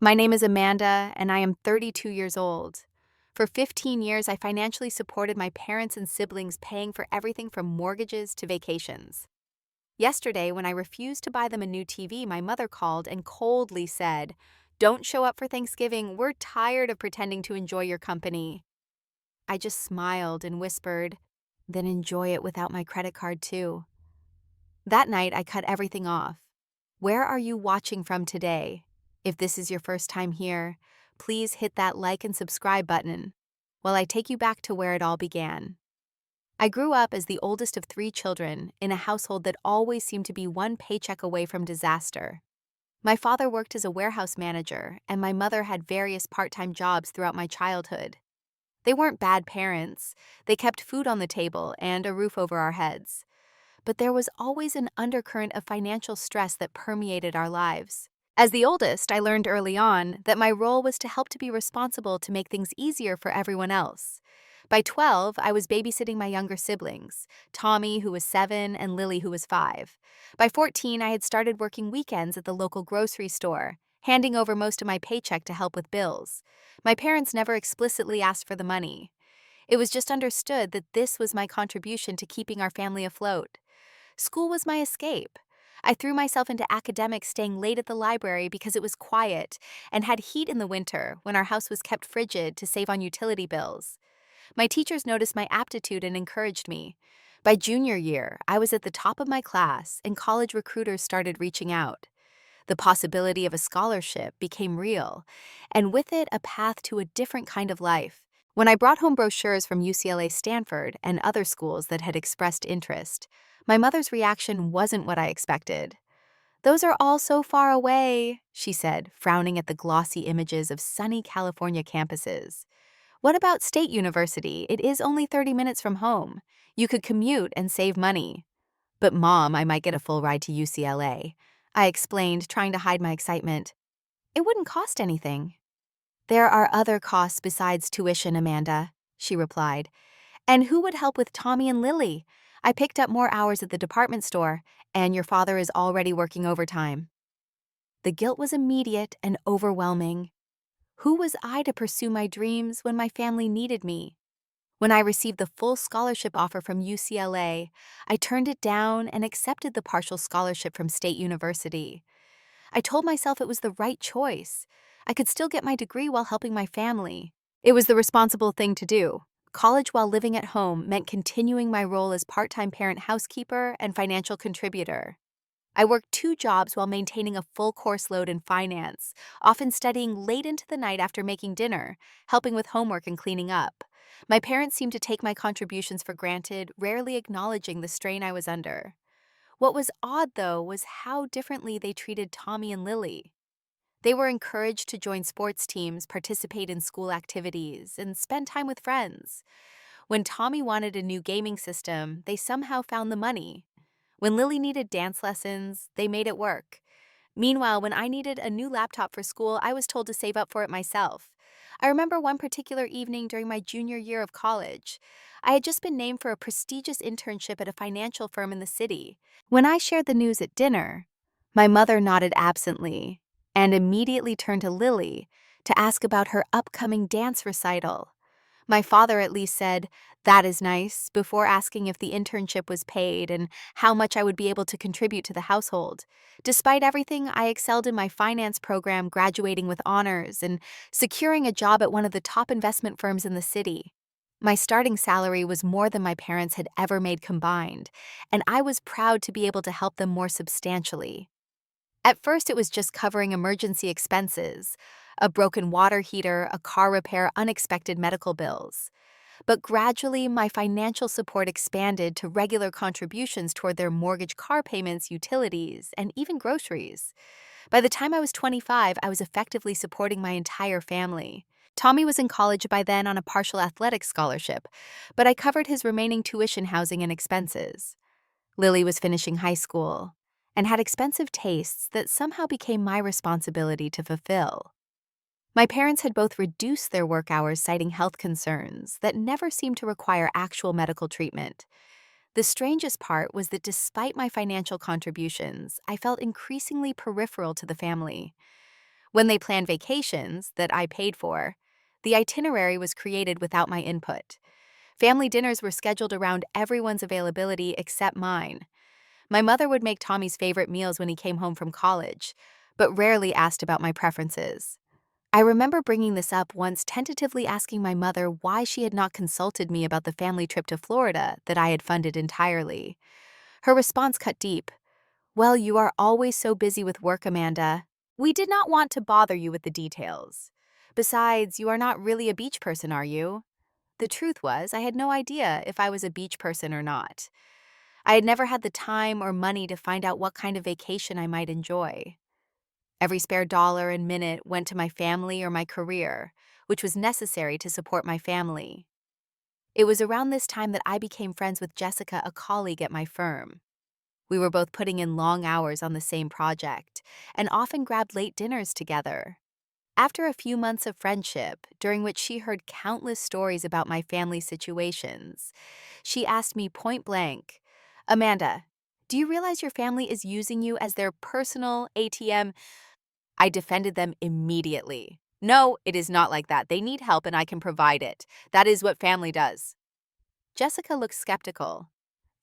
My name is Amanda, and I am 32 years old. For 15 years, I financially supported my parents and siblings, paying for everything from mortgages to vacations. Yesterday, when I refused to buy them a new TV, my mother called and coldly said, "Don't show up for Thanksgiving. We're tired of pretending to enjoy your company." I just smiled and whispered, "Then enjoy it without my credit card, too." That night, I cut everything off. Where are you watching from today? If this is your first time here, please hit that like and subscribe button while I take you back to where it all began. I grew up as the oldest of three children in a household that always seemed to be one paycheck away from disaster. My father worked as a warehouse manager, and my mother had various part-time jobs throughout my childhood. They weren't bad parents. They kept food on the table and a roof over our heads. But there was always an undercurrent of financial stress that permeated our lives. As the oldest, I learned early on that my role was to help to be responsible to make things easier for everyone else. By 12, I was babysitting my younger siblings, Tommy, who was 7, and Lily, who was 5. By 14, I had started working weekends at the local grocery store, handing over most of my paycheck to help with bills. My parents never explicitly asked for the money. It was just understood that this was my contribution to keeping our family afloat. School was my escape. I threw myself into academics, staying late at the library because it was quiet and had heat in the winter when our house was kept frigid to save on utility bills. My teachers noticed my aptitude and encouraged me. By junior year, I was at the top of my class, and college recruiters started reaching out. The possibility of a scholarship became real, and with it, a path to a different kind of life. When I brought home brochures from UCLA, Stanford, and other schools that had expressed interest, my mother's reaction wasn't what I expected. "Those are all so far away," she said, frowning at the glossy images of sunny California campuses. "What about State University? It is only 30 minutes from home. You could commute and save money." "But Mom, I might get a full ride to UCLA," I explained, trying to hide my excitement. "It wouldn't cost anything." "There are other costs besides tuition, Amanda," she replied. "And who would help with Tommy and Lily? I picked up more hours at the department store, and your father is already working overtime." The guilt was immediate and overwhelming. Who was I to pursue my dreams when my family needed me? When I received the full scholarship offer from UCLA, I turned it down and accepted the partial scholarship from State University. I told myself it was the right choice. I could still get my degree while helping my family. It was the responsible thing to do. College while living at home meant continuing my role as part-time parent, housekeeper, and financial contributor. I worked 2 jobs while maintaining a full course load in finance, often studying late into the night after making dinner, helping with homework and cleaning up. My parents seemed to take my contributions for granted, rarely acknowledging the strain I was under. What was odd, though, was how differently they treated Tommy and Lily. They were encouraged to join sports teams, participate in school activities, and spend time with friends. When Tommy wanted a new gaming system, they somehow found the money. When Lily needed dance lessons, they made it work. Meanwhile, when I needed a new laptop for school, I was told to save up for it myself. I remember one particular evening during my junior year of college. I had just been named for a prestigious internship at a financial firm in the city. When I shared the news at dinner, my mother nodded absently and immediately turned to Lily to ask about her upcoming dance recital. My father at least said, "That is nice," before asking if the internship was paid and how much I would be able to contribute to the household. Despite everything, I excelled in my finance program, graduating with honors and securing a job at one of the top investment firms in the city. My starting salary was more than my parents had ever made combined, and I was proud to be able to help them more substantially. At first, it was just covering emergency expenses, a broken water heater, a car repair, unexpected medical bills. But gradually, my financial support expanded to regular contributions toward their mortgage, car payments, utilities, and even groceries. By the time I was 25, I was effectively supporting my entire family. Tommy was in college by then on a partial athletic scholarship, but I covered his remaining tuition, housing, and expenses. Lily was finishing high school and had expensive tastes that somehow became my responsibility to fulfill. My parents had both reduced their work hours, citing health concerns that never seemed to require actual medical treatment. The strangest part was that despite my financial contributions, I felt increasingly peripheral to the family. When they planned vacations that I paid for, the itinerary was created without my input. Family dinners were scheduled around everyone's availability except mine. My mother would make Tommy's favorite meals when he came home from college, but rarely asked about my preferences. I remember bringing this up once, tentatively asking my mother why she had not consulted me about the family trip to Florida that I had funded entirely. Her response cut deep. "Well, you are always so busy with work, Amanda. We did not want to bother you with the details. Besides, you are not really a beach person, are you?" The truth was, I had no idea if I was a beach person or not. I had never had the time or money to find out what kind of vacation I might enjoy. Every spare dollar and minute went to my family or my career, which was necessary to support my family. It was around this time that I became friends with Jessica, a colleague at my firm. We were both putting in long hours on the same project and often grabbed late dinners together. After a few months of friendship, during which she heard countless stories about my family situations, she asked me point blank, "Amanda, do you realize your family is using you as their personal ATM?" I defended them immediately. "No, it is not like that. They need help and I can provide it. That is what family does." Jessica looked skeptical.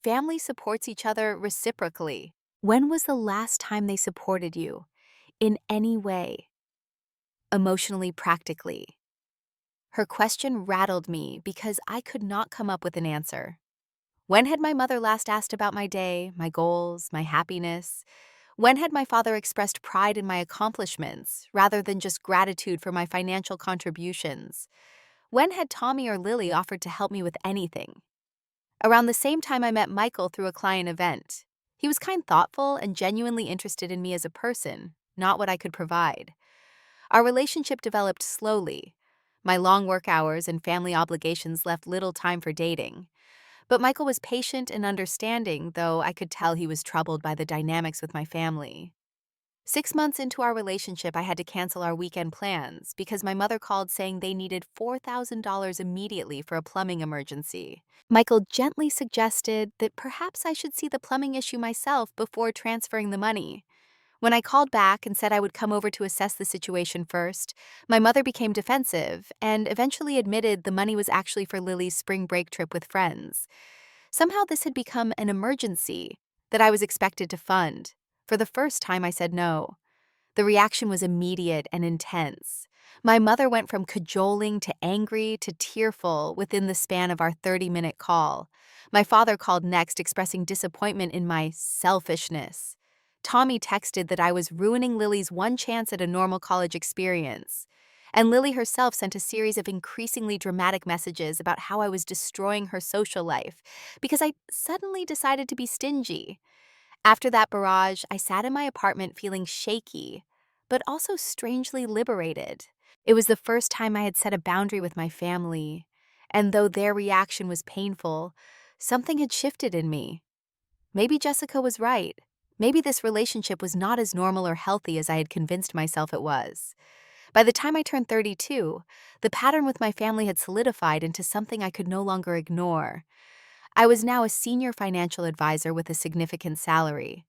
Family supports each other reciprocally. When was the last time they supported you? In any way? Emotionally, practically? Her question rattled me because I could not come up with an answer. When had my mother last asked about my day, my goals, my happiness? When had my father expressed pride in my accomplishments rather than just gratitude for my financial contributions? When had Tommy or Lily offered to help me with anything? Around the same time, I met Michael through a client event. He was kind, thoughtful, and genuinely interested in me as a person, not what I could provide. Our relationship developed slowly. My long work hours and family obligations left little time for dating. But Michael was patient and understanding, though I could tell he was troubled by the dynamics with my family. 6 months into our relationship, I had to cancel our weekend plans because my mother called saying they needed $4,000 immediately for a plumbing emergency. Michael gently suggested that perhaps I should see the plumbing issue myself before transferring the money. When I called back and said I would come over to assess the situation first, my mother became defensive and eventually admitted the money was actually for Lily's spring break trip with friends. Somehow this had become an emergency that I was expected to fund. For the first time, I said no. The reaction was immediate and intense. My mother went from cajoling to angry to tearful within the span of our 30-minute call. My father called next, expressing disappointment in my selfishness. Tommy texted that I was ruining Lily's one chance at a normal college experience. And Lily herself sent a series of increasingly dramatic messages about how I was destroying her social life because I suddenly decided to be stingy. After that barrage, I sat in my apartment feeling shaky, but also strangely liberated. It was the first time I had set a boundary with my family, and though their reaction was painful, something had shifted in me. Maybe Jessica was right. Maybe this relationship was not as normal or healthy as I had convinced myself it was. By the time I turned 32, the pattern with my family had solidified into something I could no longer ignore. I was now a senior financial advisor with a significant salary.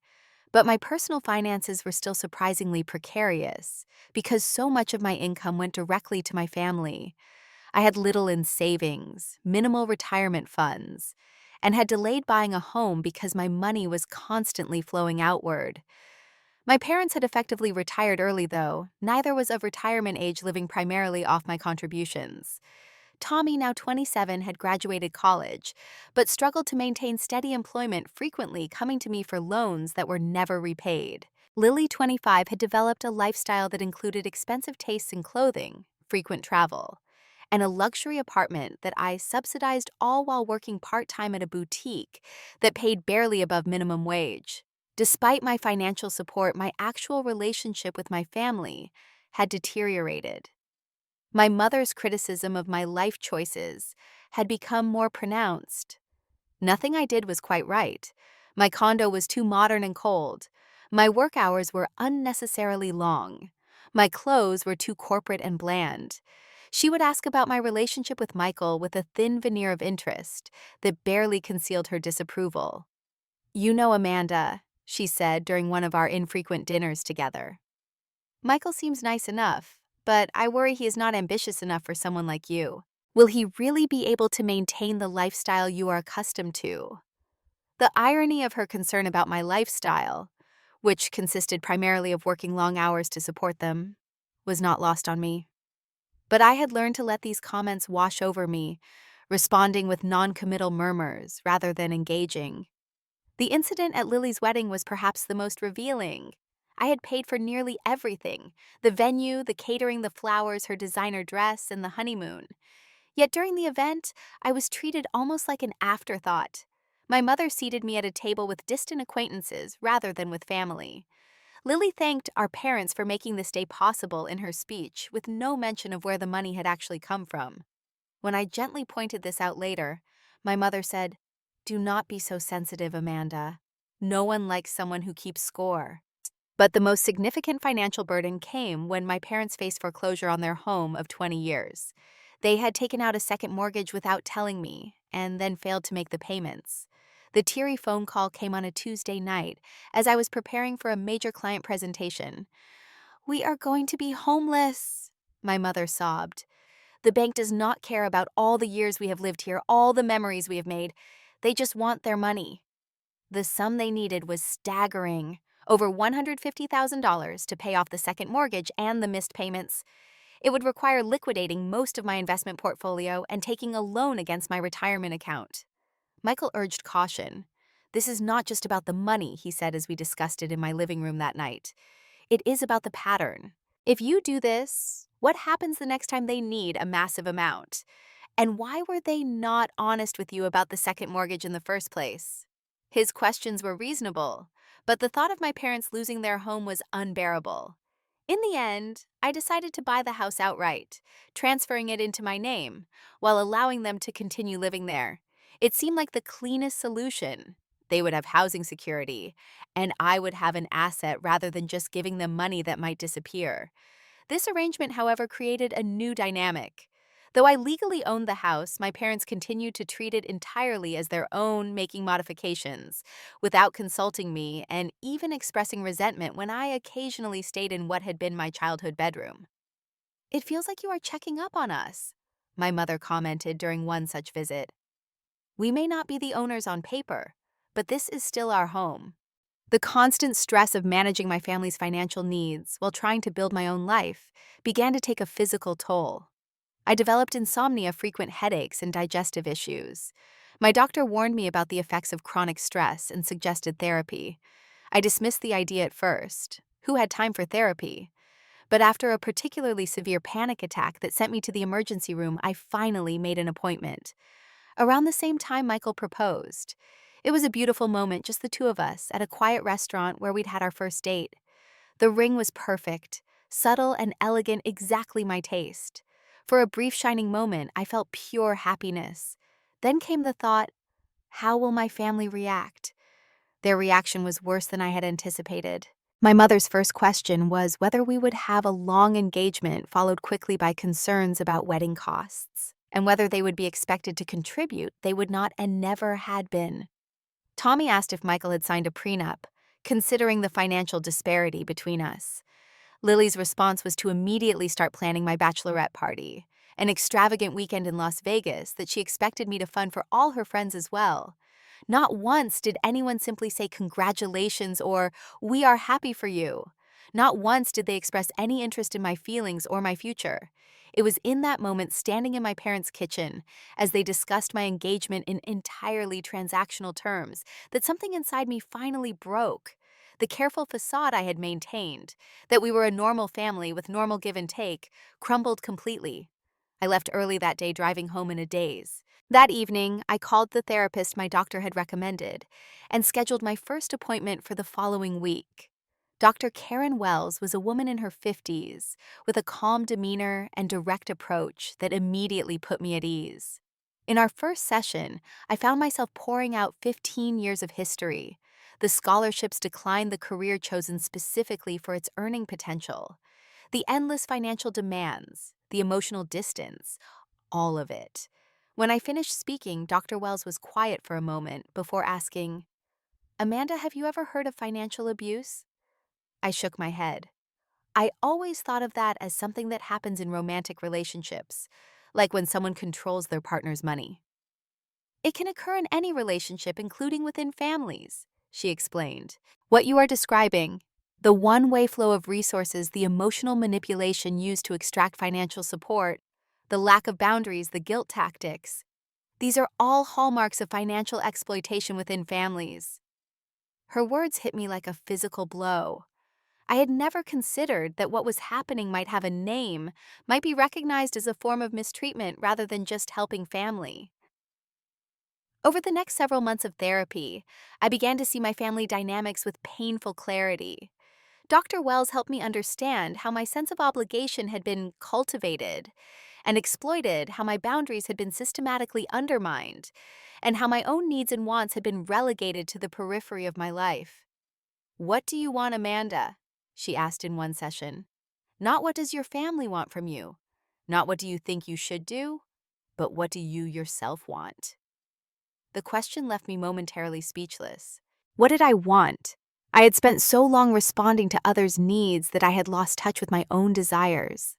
But my personal finances were still surprisingly precarious because so much of my income went directly to my family. I had little in savings, minimal retirement funds, and had delayed buying a home because my money was constantly flowing outward. My parents had effectively retired early, though. Neither was of retirement age, living primarily off my contributions. Tommy, now 27, had graduated college, but struggled to maintain steady employment, frequently coming to me for loans that were never repaid. Lily, 25, had developed a lifestyle that included expensive tastes in clothing, frequent travel, and a luxury apartment that I subsidized, all while working part-time at a boutique that paid barely above minimum wage. Despite my financial support, my actual relationship with my family had deteriorated. My mother's criticism of my life choices had become more pronounced. Nothing I did was quite right. My condo was too modern and cold. My work hours were unnecessarily long. My clothes were too corporate and bland. She would ask about my relationship with Michael with a thin veneer of interest that barely concealed her disapproval. "You know, Amanda," she said during one of our infrequent dinners together, Michael seems nice enough, but I worry he is not ambitious enough for someone like you. Will he really be able to maintain the lifestyle you are accustomed to? The irony of her concern about my lifestyle, which consisted primarily of working long hours to support them, was not lost on me. But I had learned to let these comments wash over me, responding with non-committal murmurs rather than engaging. The incident at Lily's wedding was perhaps the most revealing. I had paid for nearly everything: the venue, the catering, the flowers, her designer dress, and the honeymoon. Yet during the event, I was treated almost like an afterthought. My mother seated me at a table with distant acquaintances rather than with family. Lily thanked our parents for making this day possible in her speech, with no mention of where the money had actually come from. When I gently pointed this out later, my mother said, "Do not be so sensitive, Amanda. No one likes someone who keeps score." But the most significant financial burden came when my parents faced foreclosure on their home of 20 years. They had taken out a second mortgage without telling me, and then failed to make the payments. The teary phone call came on a Tuesday night as I was preparing for a major client presentation. "We are going to be homeless," my mother sobbed. "The bank does not care about all the years we have lived here, all the memories we have made. They just want their money." The sum they needed was staggering: over $150,000 to pay off the second mortgage and the missed payments. It would require liquidating most of my investment portfolio and taking a loan against my retirement account. Michael urged caution. "This is not just about the money," he said as we discussed it in my living room that night. "It is about the pattern. If you do this, what happens the next time they need a massive amount? And why were they not honest with you about the second mortgage in the first place?" His questions were reasonable, but the thought of my parents losing their home was unbearable. In the end, I decided to buy the house outright, transferring it into my name, while allowing them to continue living there. It seemed like the cleanest solution. They would have housing security, and I would have an asset rather than just giving them money that might disappear. This arrangement, however, created a new dynamic. Though I legally owned the house, my parents continued to treat it entirely as their own, making modifications, without consulting me and even expressing resentment when I occasionally stayed in what had been my childhood bedroom. "It feels like you are checking up on us," my mother commented during one such visit. "We may not be the owners on paper, but this is still our home." The constant stress of managing my family's financial needs while trying to build my own life began to take a physical toll. I developed insomnia, frequent headaches, and digestive issues. My doctor warned me about the effects of chronic stress and suggested therapy. I dismissed the idea at first. Who had time for therapy? But after a particularly severe panic attack that sent me to the emergency room, I finally made an appointment. Around the same time Michael proposed. It was a beautiful moment, just the two of us, at a quiet restaurant where we'd had our first date. The ring was perfect, subtle and elegant, exactly my taste. For a brief shining moment, I felt pure happiness. Then came the thought, how will my family react? Their reaction was worse than I had anticipated. My mother's first question was whether we would have a long engagement, followed quickly by concerns about wedding costs, and whether they would be expected to contribute. They would not and never had been. Tommy asked if Michael had signed a prenup, considering the financial disparity between us. Lily's response was to immediately start planning my bachelorette party, an extravagant weekend in Las Vegas that she expected me to fund for all her friends as well. Not once did anyone simply say congratulations or "we are happy for you." Not once did they express any interest in my feelings or my future. It was in that moment, standing in my parents' kitchen as they discussed my engagement in entirely transactional terms, that something inside me finally broke. The careful facade I had maintained, that we were a normal family with normal give and take, crumbled completely. I left early that day, driving home in a daze. That evening, I called the therapist my doctor had recommended and scheduled my first appointment for the following week. Dr. Karen Wells was a woman in her 50s with a calm demeanor and direct approach that immediately put me at ease. In our first session, I found myself pouring out 15 years of history. The scholarships declined, the career chosen specifically for its earning potential, the endless financial demands, the emotional distance, all of it. When I finished speaking, Dr. Wells was quiet for a moment before asking, "Amanda, have you ever heard of financial abuse?" I shook my head. I always thought of that as something that happens in romantic relationships, like when someone controls their partner's money. It can occur in any relationship, including within families, she explained. What you are describing, the one-way flow of resources, the emotional manipulation used to extract financial support, the lack of boundaries, the guilt tactics, these are all hallmarks of financial exploitation within families. Her words hit me like a physical blow. I had never considered that what was happening might have a name, might be recognized as a form of mistreatment rather than just helping family. Over the next several months of therapy, I began to see my family dynamics with painful clarity. Dr. Wells helped me understand how my sense of obligation had been cultivated and exploited, how my boundaries had been systematically undermined, and how my own needs and wants had been relegated to the periphery of my life. "What do you want, Amanda?" she asked in one session. "Not what does your family want from you? Not what do you think you should do? But what do you yourself want?" The question left me momentarily speechless. What did I want? I had spent so long responding to others' needs that I had lost touch with my own desires.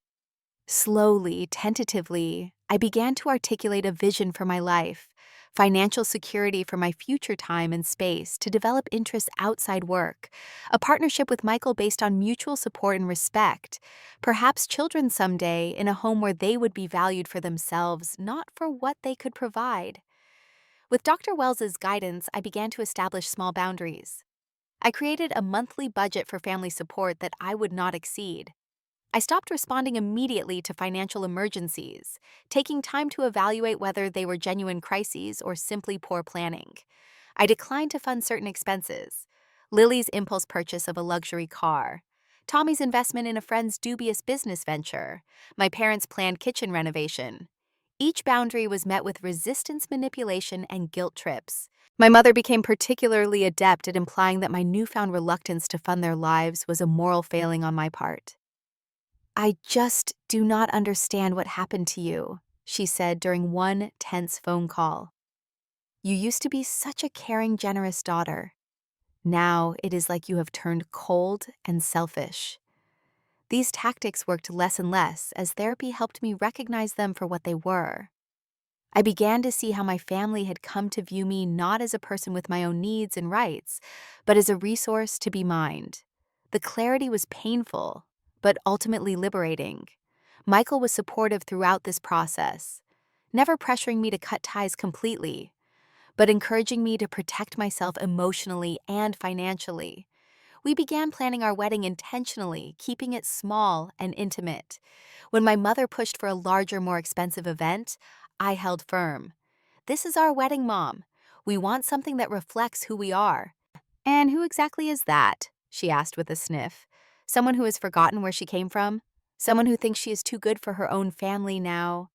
Slowly, tentatively, I began to articulate a vision for my life, financial security for my future time and space to develop interests outside work, a partnership with Michael based on mutual support and respect, perhaps children someday in a home where they would be valued for themselves, not for what they could provide. With Dr. Wells's guidance, I began to establish small boundaries. I created a monthly budget for family support that I would not exceed. I stopped responding immediately to financial emergencies, taking time to evaluate whether they were genuine crises or simply poor planning. I declined to fund certain expenses: Lily's impulse purchase of a luxury car, Tommy's investment in a friend's dubious business venture, my parents' planned kitchen renovation. Each boundary was met with resistance, manipulation, and guilt trips. My mother became particularly adept at implying that my newfound reluctance to fund their lives was a moral failing on my part. "I just do not understand what happened to you," she said during one tense phone call. "You used to be such a caring, generous daughter. Now it is like you have turned cold and selfish." These tactics worked less and less as therapy helped me recognize them for what they were. I began to see how my family had come to view me not as a person with my own needs and rights, but as a resource to be mined. The clarity was painful, but ultimately liberating. Michael was supportive throughout this process, never pressuring me to cut ties completely, but encouraging me to protect myself emotionally and financially. We began planning our wedding intentionally, keeping it small and intimate. When my mother pushed for a larger, more expensive event, I held firm. "This is our wedding, Mom. We want something that reflects who we are." "And who exactly is that?" she asked with a sniff. "Someone who has forgotten where she came from? Someone who thinks she is too good for her own family now?"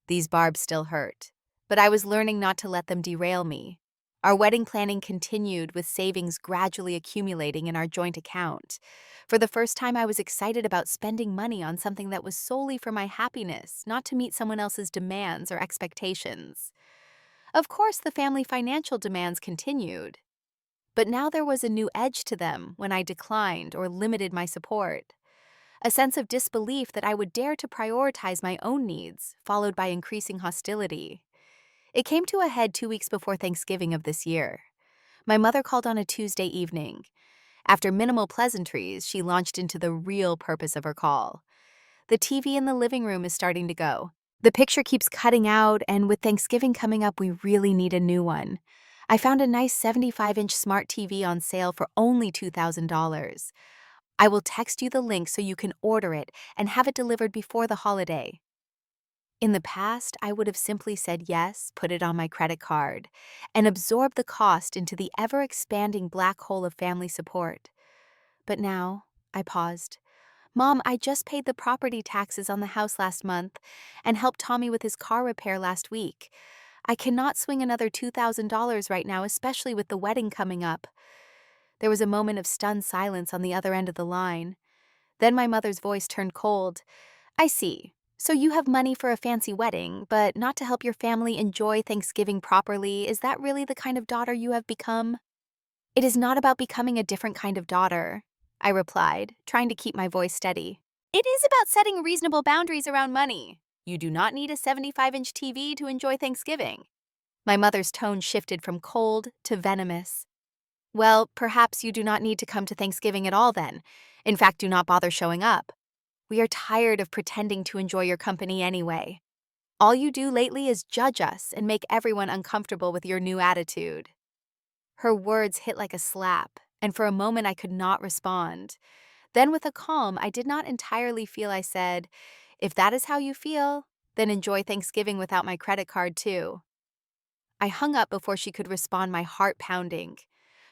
These barbs still hurt, but I was learning not to let them derail me. Our wedding planning continued, with savings gradually accumulating in our joint account. For the first time, I was excited about spending money on something that was solely for my happiness, not to meet someone else's demands or expectations. Of course, the family financial demands continued, but now there was a new edge to them when I declined or limited my support. A sense of disbelief that I would dare to prioritize my own needs, followed by increasing hostility. It came to a head 2 weeks before Thanksgiving of this year. My mother called on a Tuesday evening. After minimal pleasantries, she launched into the real purpose of her call. "The TV in the living room is starting to go. The picture keeps cutting out, and with Thanksgiving coming up, we really need a new one. I found a nice 75-inch smart TV on sale for only $2,000. I will text you the link so you can order it and have it delivered before the holiday." In the past, I would have simply said yes, put it on my credit card, and absorbed the cost into the ever-expanding black hole of family support. But now, I paused. "Mom, I just paid the property taxes on the house last month and helped Tommy with his car repair last week. I cannot swing another $2,000 right now, especially with the wedding coming up." There was a moment of stunned silence on the other end of the line. Then my mother's voice turned cold. "I see. So you have money for a fancy wedding, but not to help your family enjoy Thanksgiving properly. Is that really the kind of daughter you have become?" "It is not about becoming a different kind of daughter. I replied, trying to keep my voice steady. It is about setting reasonable boundaries around money. You do not need a 75-inch TV to enjoy Thanksgiving. My mother's tone shifted from cold to venomous. Well, perhaps you do not need to come to Thanksgiving at all then. In fact, do not bother showing up. We are tired of pretending to enjoy your company anyway. All you do lately is judge us and make everyone uncomfortable with your new attitude. Her words hit like a slap, and for a moment I could not respond. Then with a calm I did not entirely feel, I said, "If that is how you feel, then enjoy Thanksgiving without my credit card too." I hung up before she could respond, my heart pounding.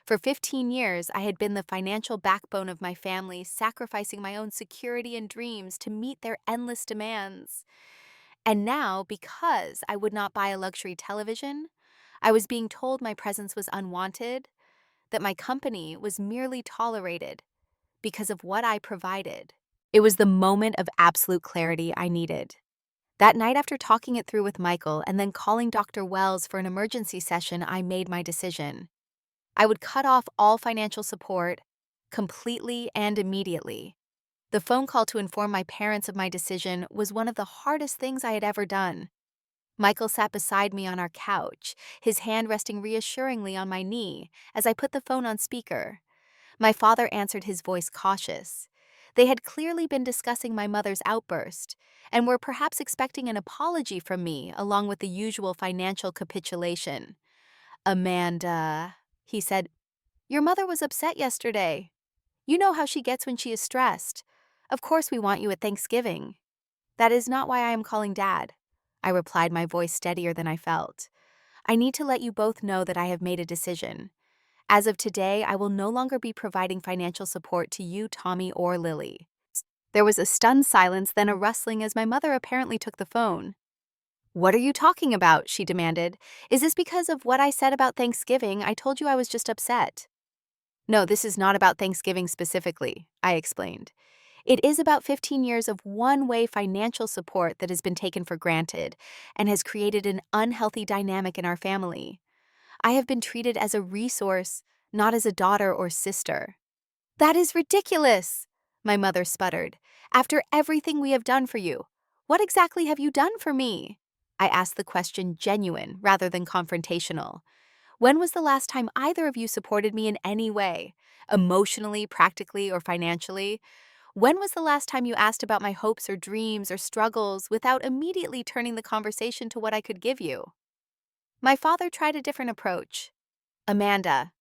For 15 years, I had been the financial backbone of my family, sacrificing my own security and dreams to meet their endless demands. And now, because I would not buy a luxury television, I was being told my presence was unwanted, that my company was merely tolerated because of what I provided. It was the moment of absolute clarity I needed. That night, after talking it through with Michael and then calling Dr. Wells for an emergency session, I made my decision. I would cut off all financial support completely and immediately. The phone call to inform my parents of my decision was one of the hardest things I had ever done. Michael sat beside me on our couch, his hand resting reassuringly on my knee as I put the phone on speaker. My father answered, his voice cautious. They had clearly been discussing my mother's outburst and were perhaps expecting an apology from me along with the usual financial capitulation. "Amanda," he said, "your mother was upset yesterday. You know how she gets when she is stressed. Of course we want you at Thanksgiving." "That is not why I am calling Dad," I replied, my voice steadier than I felt. "I need to let you both know that I have made a decision. As of today, I will no longer be providing financial support to you, Tommy, or Lily." There was a stunned silence, then a rustling as my mother apparently took the phone. "What are you talking about?" she demanded. "Is this because of what I said about Thanksgiving? I told you I was just upset." "No, this is not about Thanksgiving specifically," I explained. "It is about 15 years of one-way financial support that has been taken for granted and has created an unhealthy dynamic in our family. I have been treated as a resource, not as a daughter or sister." "That is ridiculous," my mother sputtered. "After everything we have done for you, what exactly have you done for me?" I asked the question genuine rather than confrontational. When was the last time either of you supported me in any way, emotionally, practically, or financially? When was the last time you asked about my hopes or dreams or struggles without immediately turning the conversation to what I could give you? My father tried a different approach. "Amanda,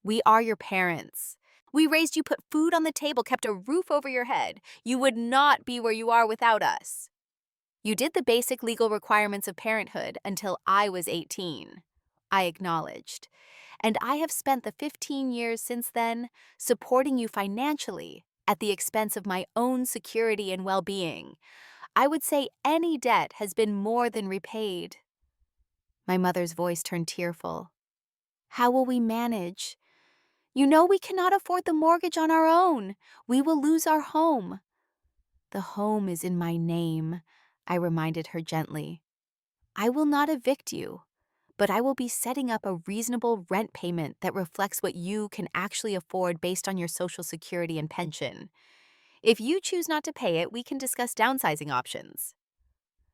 we are your parents. We raised you, put food on the table, kept a roof over your head. You would not be where you are without us. You did the basic legal requirements of parenthood until I was 18. I acknowledged. "And I have spent the 15 years since then supporting you financially at the expense of my own security and well-being. I would say any debt has been more than repaid." My mother's voice turned tearful. "How will we manage? You know we cannot afford the mortgage on our own. We will lose our home." "The home is in my name," I reminded her gently. "I will not evict you, but I will be setting up a reasonable rent payment that reflects what you can actually afford based on your Social Security and pension. If you choose not to pay it, we can discuss downsizing options."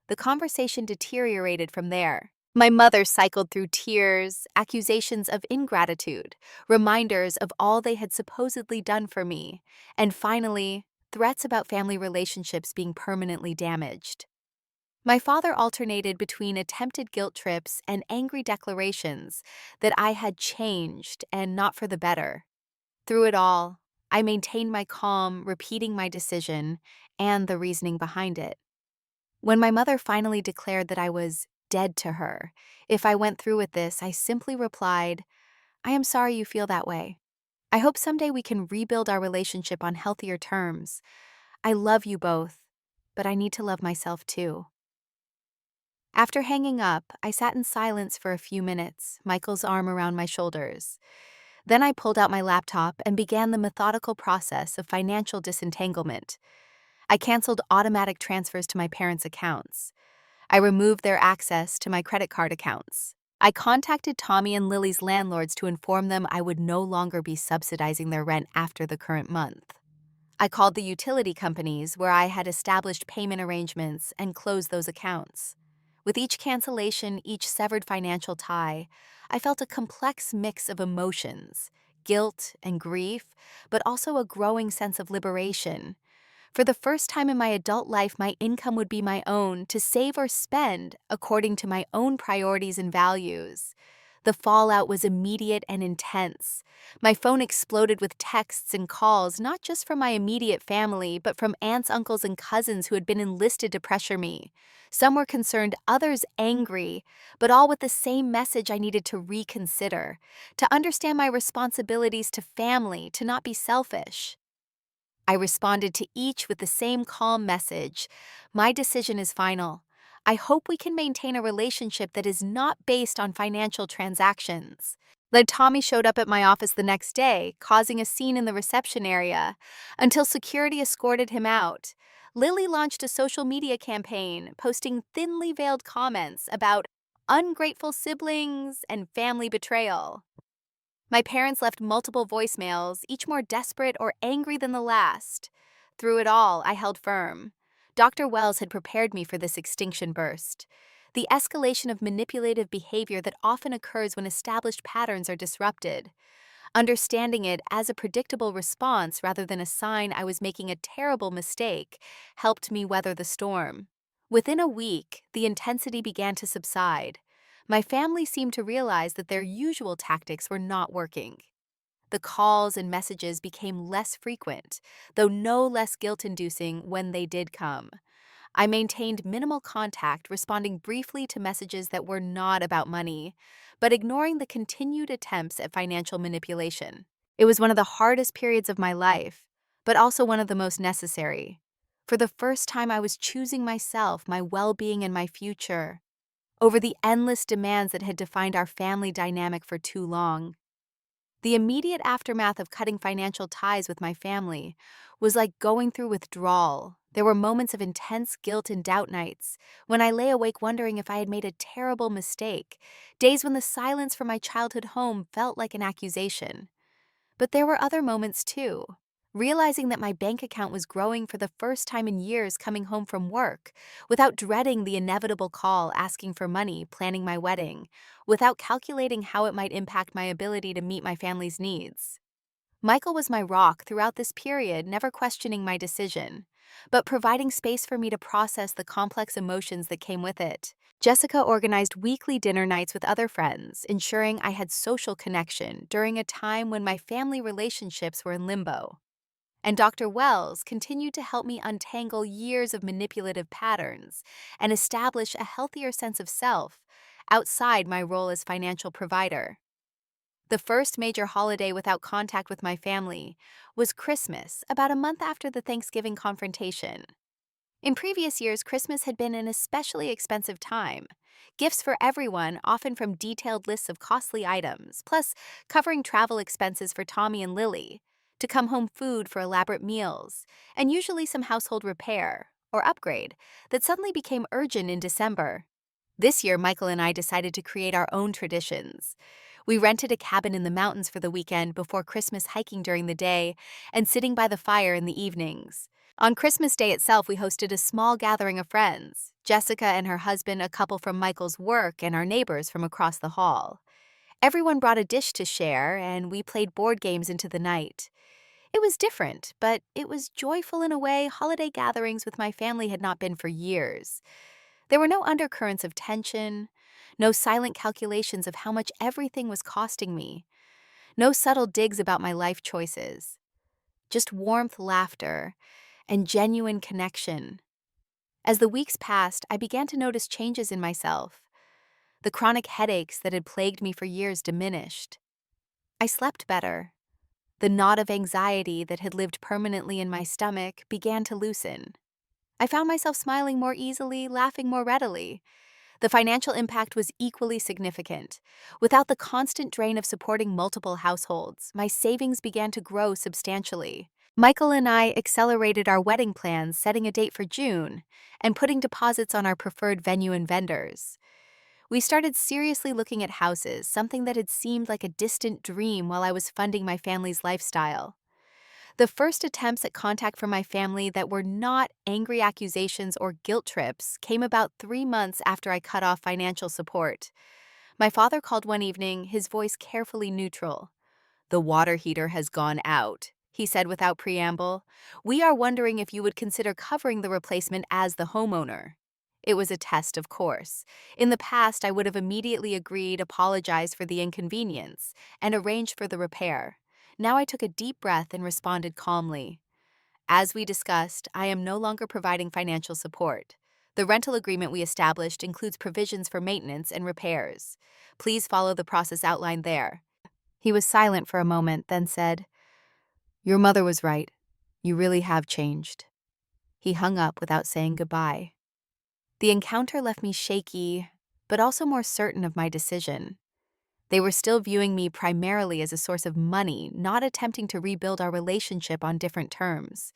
The conversation deteriorated from there. My mother cycled through tears, accusations of ingratitude, reminders of all they had supposedly done for me, and finally, threats about family relationships being permanently damaged. My father alternated between attempted guilt trips and angry declarations that I had changed and not for the better. Through it all, I maintained my calm, repeating my decision and the reasoning behind it. When my mother finally declared that I was dead to her if I went through with this, I simply replied, "I am sorry you feel that way. I hope someday we can rebuild our relationship on healthier terms. I love you both, but I need to love myself too." After hanging up, I sat in silence for a few minutes, Michael's arm around my shoulders. Then I pulled out my laptop and began the methodical process of financial disentanglement. I canceled automatic transfers to my parents' accounts. I removed their access to my credit card accounts. I contacted Tommy and Lily's landlords to inform them I would no longer be subsidizing their rent after the current month. I called the utility companies where I had established payment arrangements and closed those accounts. With each cancellation, each severed financial tie, I felt a complex mix of emotions, guilt and grief, but also a growing sense of liberation. For the first time in my adult life, my income would be my own to save or spend according to my own priorities and values. The fallout was immediate and intense. My phone exploded with texts and calls, not just from my immediate family, but from aunts, uncles, and cousins who had been enlisted to pressure me. Some were concerned, others angry, but all with the same message: I needed to reconsider, to understand my responsibilities to family, to not be selfish. I responded to each with the same calm message: my decision is final. I hope we can maintain a relationship that is not based on financial transactions. Then Tommy showed up at my office the next day, causing a scene in the reception area, until security escorted him out. Lily launched a social media campaign, posting thinly veiled comments about ungrateful siblings and family betrayal. My parents left multiple voicemails, each more desperate or angry than the last. Through it all, I held firm. Dr. Wells had prepared me for this extinction burst. The escalation of manipulative behavior that often occurs when established patterns are disrupted. Understanding it as a predictable response rather than a sign I was making a terrible mistake helped me weather the storm. Within a week, the intensity began to subside. My family seemed to realize that their usual tactics were not working. The calls and messages became less frequent, though no less guilt-inducing when they did come. I maintained minimal contact, responding briefly to messages that were not about money, but ignoring the continued attempts at financial manipulation. It was one of the hardest periods of my life, but also one of the most necessary. For the first time, I was choosing myself, my well-being, and my future over the endless demands that had defined our family dynamic for too long. The immediate aftermath of cutting financial ties with my family was like going through withdrawal. There were moments of intense guilt and doubt nights when I lay awake wondering if I had made a terrible mistake, days when the silence from my childhood home felt like an accusation. But there were other moments too. Realizing that my bank account was growing for the first time in years coming home from work, without dreading the inevitable call asking for money, planning my wedding, without calculating how it might impact my ability to meet my family's needs. Michael was my rock throughout this period, never questioning my decision, but providing space for me to process the complex emotions that came with it. Jessica organized weekly dinner nights with other friends, ensuring I had social connection during a time when my family relationships were in limbo. And Dr. Wells continued to help me untangle years of manipulative patterns and establish a healthier sense of self outside my role as financial provider. The first major holiday without contact with my family was Christmas, about a month after the Thanksgiving confrontation. In previous years, Christmas had been an especially expensive time. Gifts for everyone, often from detailed lists of costly items, plus covering travel expenses for Tommy and Lily, to come home food for elaborate meals, and usually some household repair or upgrade that suddenly became urgent in December. This year, Michael and I decided to create our own traditions. We rented a cabin in the mountains for the weekend before Christmas, hiking during the day and sitting by the fire in the evenings. On Christmas Day itself, we hosted a small gathering of friends: Jessica and her husband, a couple from Michael's work, and our neighbors from across the hall. Everyone brought a dish to share, and we played board games into the night. It was different, but it was joyful in a way holiday gatherings with my family had not been for years. There were no undercurrents of tension, no silent calculations of how much everything was costing me, no subtle digs about my life choices. Just warmth, laughter, and genuine connection. As the weeks passed, I began to notice changes in myself. The chronic headaches that had plagued me for years diminished. I slept better. The knot of anxiety that had lived permanently in my stomach began to loosen. I found myself smiling more easily, laughing more readily. The financial impact was equally significant. Without the constant drain of supporting multiple households, my savings began to grow substantially. Michael and I accelerated our wedding plans, setting a date for June and putting deposits on our preferred venue and vendors. We started seriously looking at houses, something that had seemed like a distant dream while I was funding my family's lifestyle. The first attempts at contact from my family that were not angry accusations or guilt trips came about 3 months after I cut off financial support. My father called one evening, his voice carefully neutral. "The water heater has gone out," he said without preamble. "We are wondering if you would consider covering the replacement as the homeowner." It was a test, of course. In the past, I would have immediately agreed, apologized for the inconvenience, and arranged for the repair. Now I took a deep breath and responded calmly. "As we discussed, I am no longer providing financial support. The rental agreement we established includes provisions for maintenance and repairs. Please follow the process outlined there." He was silent for a moment, then said, "Your mother was right. You really have changed." He hung up without saying goodbye. The encounter left me shaky, but also more certain of my decision. They were still viewing me primarily as a source of money, not attempting to rebuild our relationship on different terms.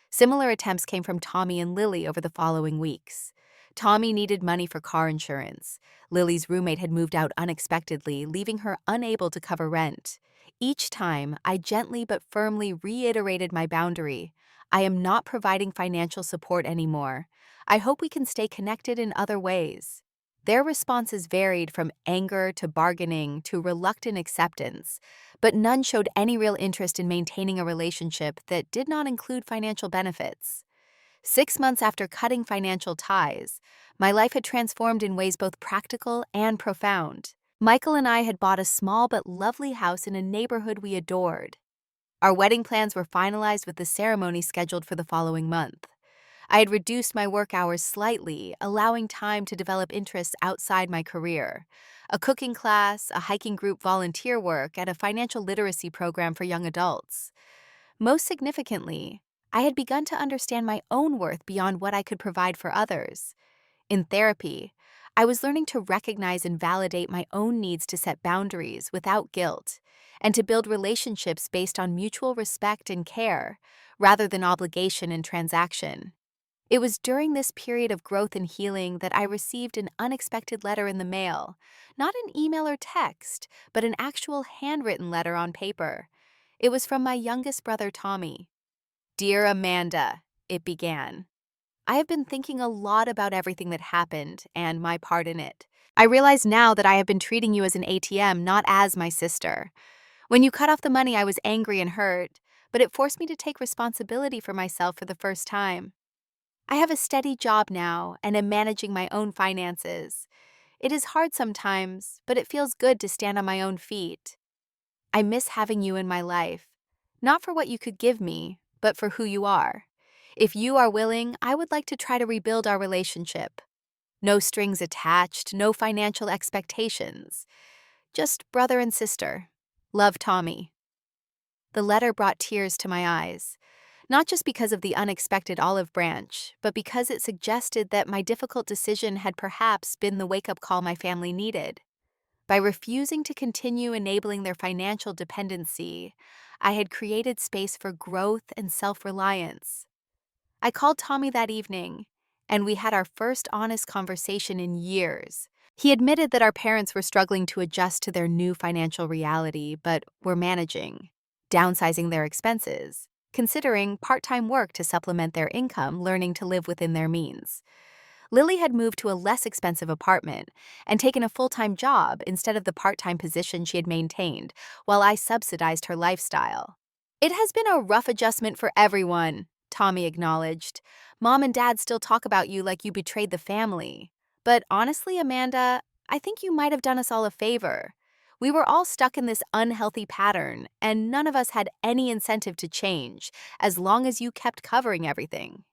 Similar attempts came from Tommy and Lily over the following weeks. Tommy needed money for car insurance. Lily's roommate had moved out unexpectedly, leaving her unable to cover rent. Each time, I gently but firmly reiterated my boundary. I am not providing financial support anymore. I hope we can stay connected in other ways. Their responses varied from anger to bargaining to reluctant acceptance, but none showed any real interest in maintaining a relationship that did not include financial benefits. 6 months after cutting financial ties, my life had transformed in ways both practical and profound. Michael and I had bought a small but lovely house in a neighborhood we adored. Our wedding plans were finalized with the ceremony scheduled for the following month. I had reduced my work hours slightly, allowing time to develop interests outside my career. A cooking class, a hiking group volunteer work, and a financial literacy program for young adults. Most significantly, I had begun to understand my own worth beyond what I could provide for others. In therapy, I was learning to recognize and validate my own needs to set boundaries without guilt, and to build relationships based on mutual respect and care, rather than obligation and transaction. It was during this period of growth and healing that I received an unexpected letter in the mail. Not an email or text, but an actual handwritten letter on paper. It was from my youngest brother, Tommy. "Dear Amanda," it began. "I have been thinking a lot about everything that happened and my part in it. I realize now that I have been treating you as an ATM, not as my sister. When you cut off the money, I was angry and hurt, but it forced me to take responsibility for myself for the first time. I have a steady job now and am managing my own finances. It is hard sometimes, but it feels good to stand on my own feet. I miss having you in my life, not for what you could give me, but for who you are. If you are willing, I would like to try to rebuild our relationship. No strings attached, no financial expectations. Just brother and sister. Love, Tommy." The letter brought tears to my eyes. Not just because of the unexpected olive branch, but because it suggested that my difficult decision had perhaps been the wake-up call my family needed. By refusing to continue enabling their financial dependency, I had created space for growth and self-reliance. I called Tommy that evening, and we had our first honest conversation in years. He admitted that our parents were struggling to adjust to their new financial reality, but were managing, downsizing their expenses, considering part-time work to supplement their income, learning to live within their means. Lily had moved to a less expensive apartment and taken a full-time job instead of the part-time position she had maintained, while I subsidized her lifestyle. "It has been a rough adjustment for everyone," Tommy acknowledged. "Mom and Dad still talk about you like you betrayed the family. But honestly, Amanda, I think you might have done us all a favor. We were all stuck in this unhealthy pattern, and none of us had any incentive to change, as long as you kept covering everything."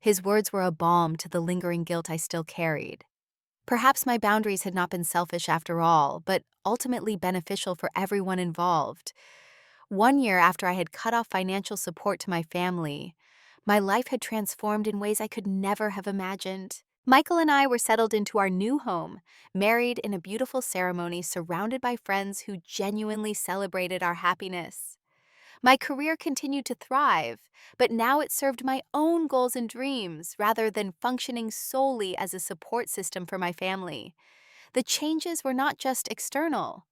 His words were a balm to the lingering guilt I still carried. Perhaps my boundaries had not been selfish after all, but ultimately beneficial for everyone involved. 1 year after I had cut off financial support to my family, my life had transformed in ways I could never have imagined. Michael and I were settled into our new home, married in a beautiful ceremony surrounded by friends who genuinely celebrated our happiness. My career continued to thrive, but now it served my own goals and dreams rather than functioning solely as a support system for my family. The changes were not just external.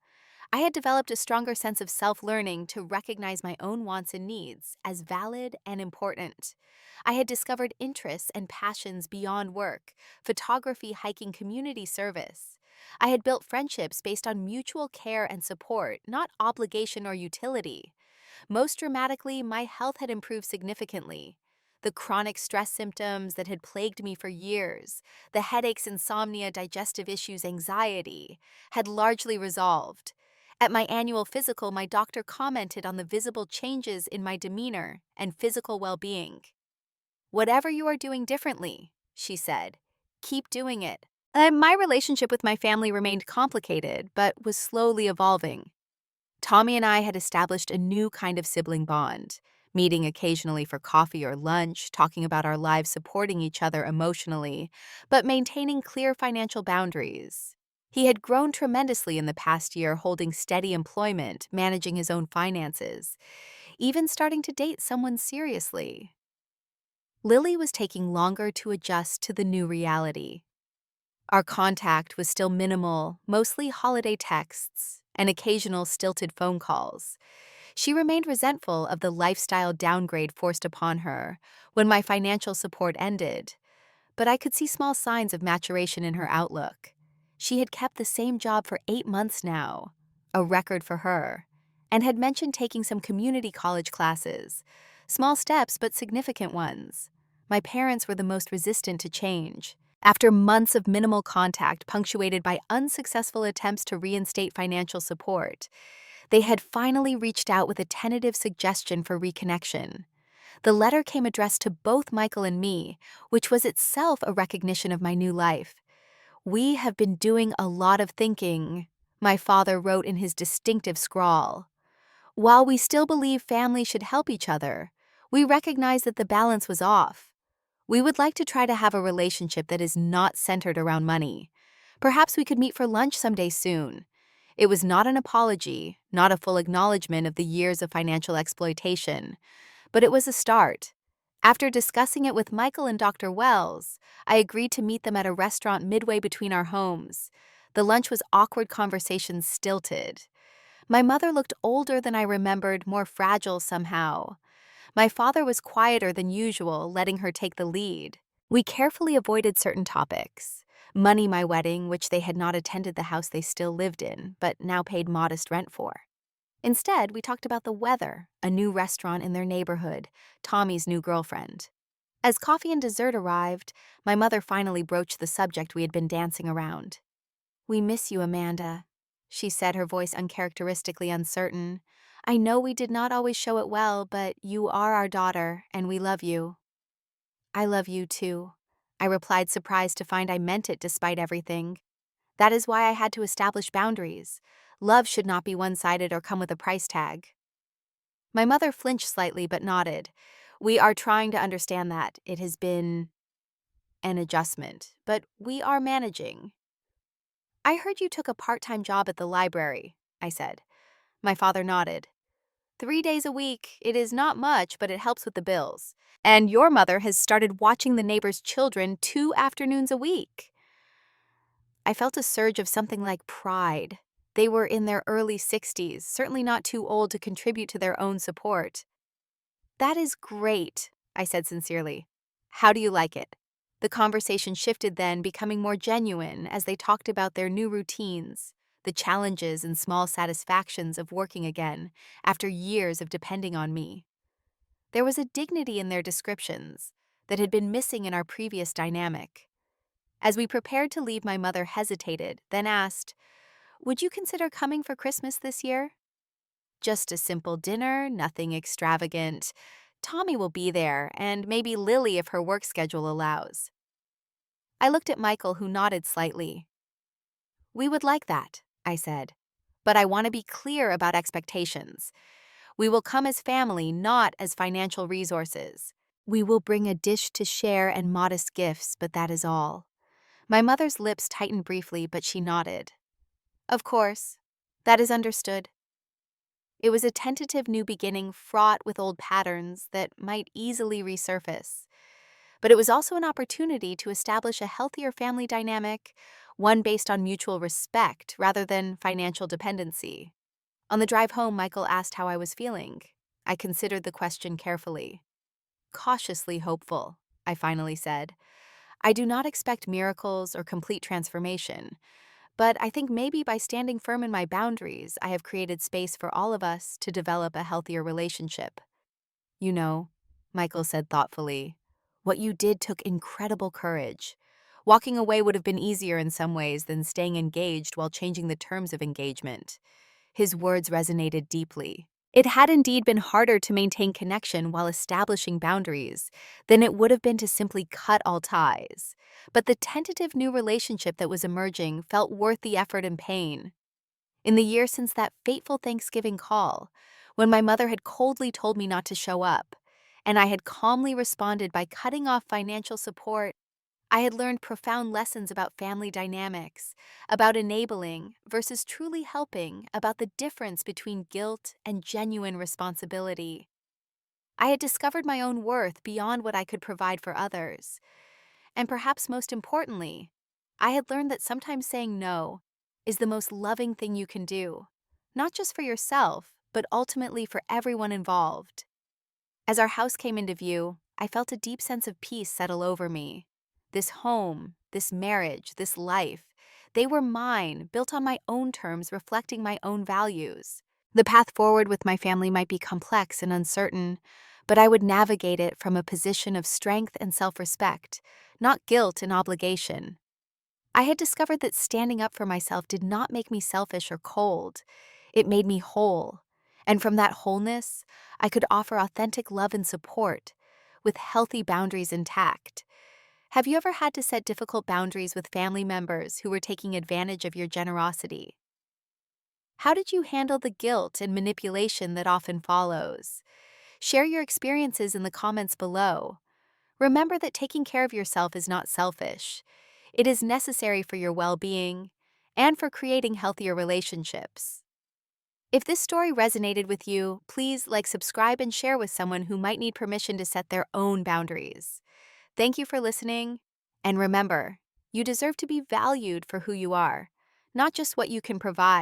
I had developed a stronger sense of self-learning to recognize my own wants and needs as valid and important. I had discovered interests and passions beyond work: photography, hiking, community service. I had built friendships based on mutual care and support, not obligation or utility. Most dramatically, my health had improved significantly. The chronic stress symptoms that had plagued me for years, the headaches, insomnia, digestive issues, anxiety, had largely resolved. At my annual physical, my doctor commented on the visible changes in my demeanor and physical well-being. "Whatever you are doing differently," she said, "keep doing it." My relationship with my family remained complicated, but was slowly evolving. Tommy and I had established a new kind of sibling bond, meeting occasionally for coffee or lunch, talking about our lives, supporting each other emotionally, but maintaining clear financial boundaries. He had grown tremendously in the past year, holding steady employment, managing his own finances, even starting to date someone seriously. Lily was taking longer to adjust to the new reality. Our contact was still minimal, mostly holiday texts and occasional stilted phone calls. She remained resentful of the lifestyle downgrade forced upon her when my financial support ended, but I could see small signs of maturation in her outlook. She had kept the same job for 8 months now, a record for her, and had mentioned taking some community college classes. Small steps, but significant ones. My parents were the most resistant to change. After months of minimal contact punctuated by unsuccessful attempts to reinstate financial support, they had finally reached out with a tentative suggestion for reconnection. The letter came addressed to both Michael and me, which was itself a recognition of my new life. "We have been doing a lot of thinking," my father wrote in his distinctive scrawl. "While we still believe families should help each other, we recognize that the balance was off. We would like to try to have a relationship that is not centered around money. Perhaps we could meet for lunch someday soon." It was not an apology, not a full acknowledgement of the years of financial exploitation, but it was a start. After discussing it with Michael and Dr. Wells, I agreed to meet them at a restaurant midway between our homes. The lunch was awkward, conversations stilted. My mother looked older than I remembered, more fragile somehow. My father was quieter than usual, letting her take the lead. We carefully avoided certain topics. Money, my wedding, which they had not attended the house they still lived in, but now paid modest rent for. Instead, we talked about the weather, a new restaurant in their neighborhood, Tommy's new girlfriend. As coffee and dessert arrived, my mother finally broached the subject we had been dancing around. "We miss you, Amanda," she said, her voice uncharacteristically uncertain. "I know we did not always show it well, but you are our daughter, and we love you." "I love you too," I replied, surprised to find I meant it despite everything. That is why I had to establish boundaries. Love should not be one-sided or come with a price tag. My mother flinched slightly but nodded. "We are trying to understand that. It has been an adjustment, but we are managing." "I heard you took a part-time job at the library," I said. My father nodded. 3 days a week. It is not much, but it helps with the bills. And your mother has started watching the neighbors' children 2 afternoons a week." I felt a surge of something like pride. They were in their early 60s, certainly not too old to contribute to their own support. "That is great," I said sincerely. "How do you like it?" The conversation shifted then, becoming more genuine as they talked about their new routines, the challenges and small satisfactions of working again after years of depending on me. There was a dignity in their descriptions that had been missing in our previous dynamic. As we prepared to leave, my mother hesitated, then asked, "Would you consider coming for Christmas this year?" "Just a simple dinner, nothing extravagant. Tommy will be there, and maybe Lily if her work schedule allows." I looked at Michael, who nodded slightly. "We would like that," I said. "But I want to be clear about expectations. We will come as family, not as financial resources. We will bring a dish to share and modest gifts, but that is all." My mother's lips tightened briefly, but she nodded. "Of course. That is understood." It was a tentative new beginning fraught with old patterns that might easily resurface. But it was also an opportunity to establish a healthier family dynamic, one based on mutual respect rather than financial dependency. On the drive home, Michael asked how I was feeling. I considered the question carefully. Cautiously hopeful, I finally said. I do not expect miracles or complete transformation, but I think maybe by standing firm in my boundaries, I have created space for all of us to develop a healthier relationship. You know, Michael said thoughtfully, what you did took incredible courage. Walking away would have been easier in some ways than staying engaged while changing the terms of engagement. His words resonated deeply. It had indeed been harder to maintain connection while establishing boundaries than it would have been to simply cut all ties. But the tentative new relationship that was emerging felt worth the effort and pain. In the year since that fateful Thanksgiving call, when my mother had coldly told me not to show up, and I had calmly responded by cutting off financial support, I had learned profound lessons about family dynamics, about enabling versus truly helping, about the difference between guilt and genuine responsibility. I had discovered my own worth beyond what I could provide for others. And perhaps most importantly, I had learned that sometimes saying no is the most loving thing you can do, not just for yourself, but ultimately for everyone involved. As our house came into view, I felt a deep sense of peace settle over me. This home, this marriage, this life, they were mine, built on my own terms, reflecting my own values. The path forward with my family might be complex and uncertain, but I would navigate it from a position of strength and self-respect, not guilt and obligation. I had discovered that standing up for myself did not make me selfish or cold. It made me whole. And from that wholeness, I could offer authentic love and support, with healthy boundaries intact. Have you ever had to set difficult boundaries with family members who were taking advantage of your generosity? How did you handle the guilt and manipulation that often follows? Share your experiences in the comments below. Remember that taking care of yourself is not selfish. It is necessary for your well-being and for creating healthier relationships. If this story resonated with you, please subscribe, and share with someone who might need permission to set their own boundaries. Thank you for listening, and remember, you deserve to be valued for who you are, not just what you can provide.